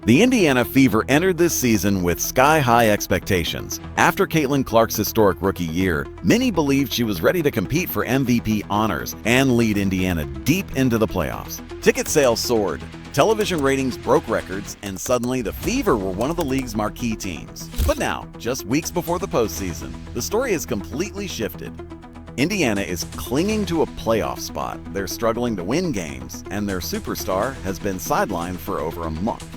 The Indiana Fever entered this season with sky-high expectations. After Caitlin Clark's historic rookie year, many believed she was ready to compete for MVP honors and lead Indiana deep into the playoffs. Ticket sales soared, television ratings broke records, and suddenly the Fever were one of the league's marquee teams. But now, just weeks before the postseason, the story has completely shifted. Indiana is clinging to a playoff spot. They're struggling to win games, and their superstar has been sidelined for over a month.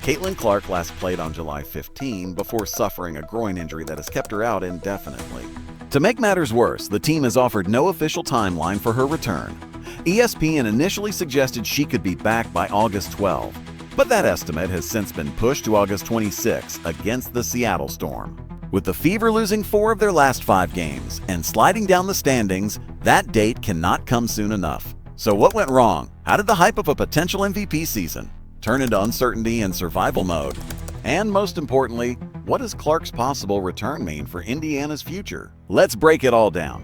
Caitlin Clark last played on July 15 before suffering a groin injury that has kept her out indefinitely. To make matters worse, the team has offered no official timeline for her return. ESPN initially suggested she could be back by August 12, but that estimate has since been pushed to August 26 against the Seattle Storm. With the Fever losing 4 of their last 5 games and sliding down the standings, that date cannot come soon enough. So what went wrong? How did the hype of a potential MVP season turn into uncertainty and survival mode? And most importantly, what does Clark's possible return mean for Indiana's future? Let's break it all down.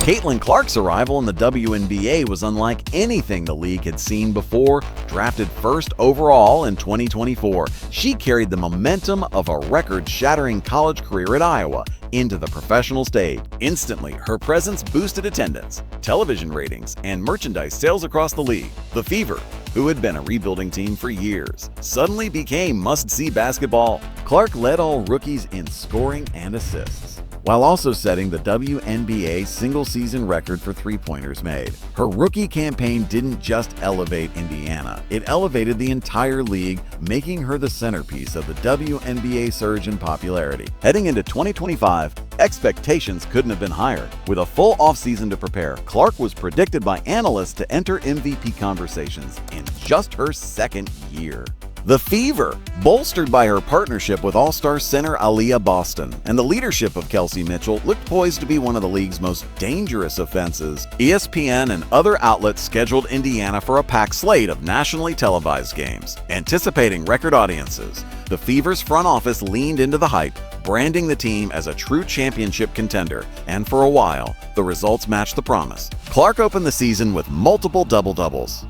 Caitlin Clark's arrival in the WNBA was unlike anything the league had seen before. Drafted first overall in 2024, she carried the momentum of a record-shattering college career at Iowa into the professional stage. Instantly, her presence boosted attendance, television ratings, and merchandise sales across the league. The Fever, who had been a rebuilding team for years, suddenly became must-see basketball. Clark led all rookies in scoring and assists, while also setting the WNBA single-season record for three-pointers made. Her rookie campaign didn't just elevate Indiana, it elevated the entire league, making her the centerpiece of the WNBA surge in popularity. Heading into 2025, expectations couldn't have been higher. With a full offseason to prepare, Clark was predicted by analysts to enter MVP conversations in just her second year. The Fever, bolstered by her partnership with All-Star center Aaliyah Boston and the leadership of Kelsey Mitchell, looked poised to be one of the league's most dangerous offenses. ESPN and other outlets scheduled Indiana for a packed slate of nationally televised games. Anticipating record audiences, the Fever's front office leaned into the hype, branding the team as a true championship contender, and for a while, the results matched the promise. Clark opened the season with multiple double-doubles,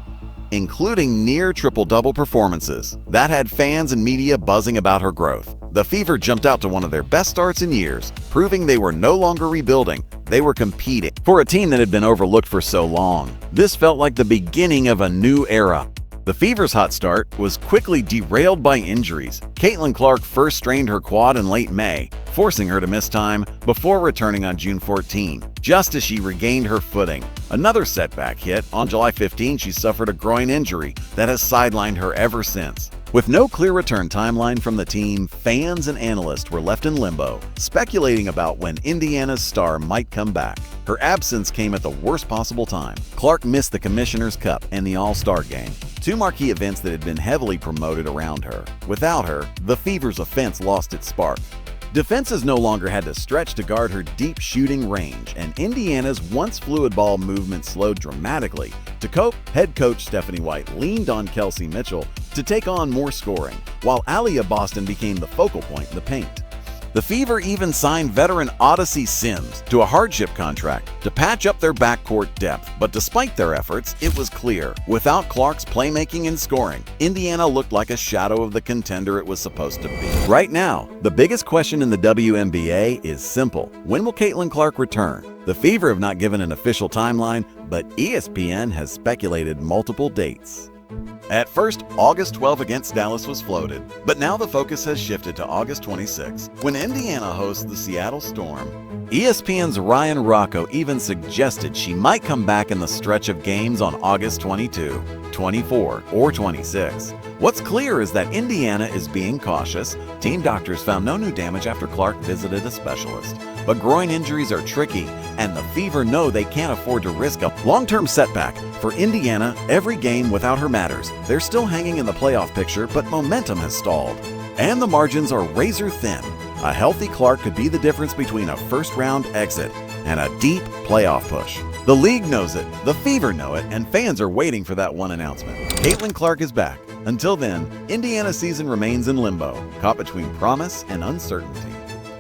including near triple-double performances that had fans and media buzzing about her growth. The Fever jumped out to one of their best starts in years, proving they were no longer rebuilding, they were competing. For a team that had been overlooked for so long, this felt like the beginning of a new era. The Fever's hot start was quickly derailed by injuries. Caitlin Clark first strained her quad in late May, forcing her to miss time before returning on June 14, just as she regained her footing. Another setback hit. On July 15, she suffered a groin injury that has sidelined her ever since. With no clear return timeline from the team, fans and analysts were left in limbo, speculating about when Indiana's star might come back. Her absence came at the worst possible time. Clark missed the Commissioner's Cup and the All-Star Game, two marquee events that had been heavily promoted around her. Without her, the Fever's offense lost its spark. Defenses no longer had to stretch to guard her deep shooting range, and Indiana's once fluid ball movement slowed dramatically. To cope, head coach Stephanie White leaned on Kelsey Mitchell to take on more scoring, while Aaliyah Boston became the focal point in the paint. The Fever even signed veteran Odyssey Sims to a hardship contract to patch up their backcourt depth. But despite their efforts, it was clear, without Clark's playmaking and scoring, Indiana looked like a shadow of the contender it was supposed to be. Right now, the biggest question in the WNBA is simple. When will Caitlin Clark return? The Fever have not given an official timeline, but ESPN has speculated multiple dates. At first, August 12 against Dallas was floated, but now the focus has shifted to August 26, when Indiana hosts the Seattle Storm. ESPN's Ryan Rocco even suggested she might come back in the stretch of games on August 22, 24, or 26. What's clear is that Indiana is being cautious. Team doctors found no new damage after Clark visited a specialist. But groin injuries are tricky, and the Fever know they can't afford to risk a long-term setback. For Indiana, every game without her matters. They're still hanging in the playoff picture, but momentum has stalled. And the margins are razor thin. A healthy Clark could be the difference between a first-round exit and a deep playoff push. The league knows it, the Fever know it, and fans are waiting for that one announcement. Caitlin Clark is back. Until then, Indiana's season remains in limbo, caught between promise and uncertainty.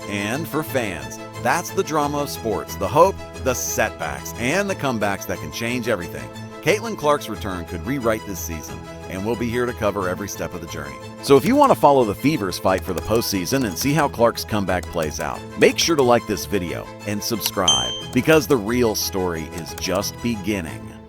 And for fans, that's the drama of sports, the hope, the setbacks, and the comebacks that can change everything. Caitlin Clark's return could rewrite this season, and we'll be here to cover every step of the journey. So if you want to follow the Fever's fight for the postseason and see how Clark's comeback plays out, make sure to like this video and subscribe, because the real story is just beginning.